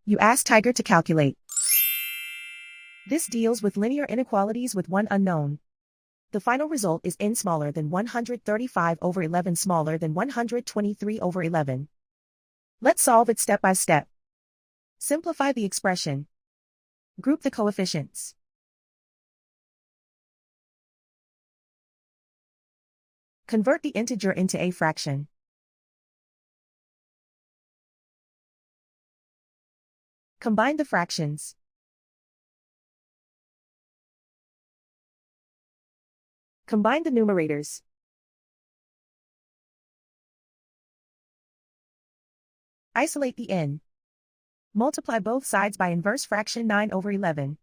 You ask Tiger to calculate. This deals with linear inequalities with one unknown. The final result is n smaller than 135/11 smaller than 123/11. Let's solve it step by step. Simplify the expression. Group the coefficients. Convert the integer into a fraction. Combine the fractions. Combine the numerators. Isolate the n. Multiply both sides by inverse fraction 9/11.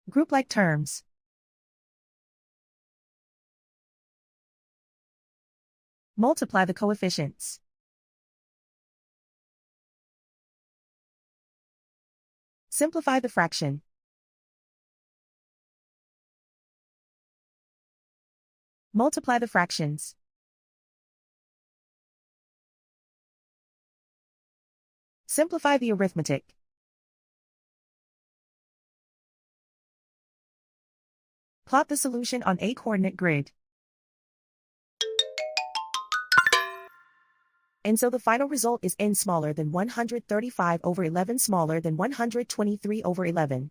Group like terms. Multiply the coefficients. Simplify the fraction. Multiply the fractions. Simplify the arithmetic. Plot the solution on a coordinate grid. And so the final result is n smaller than 135/11 smaller than 123/11.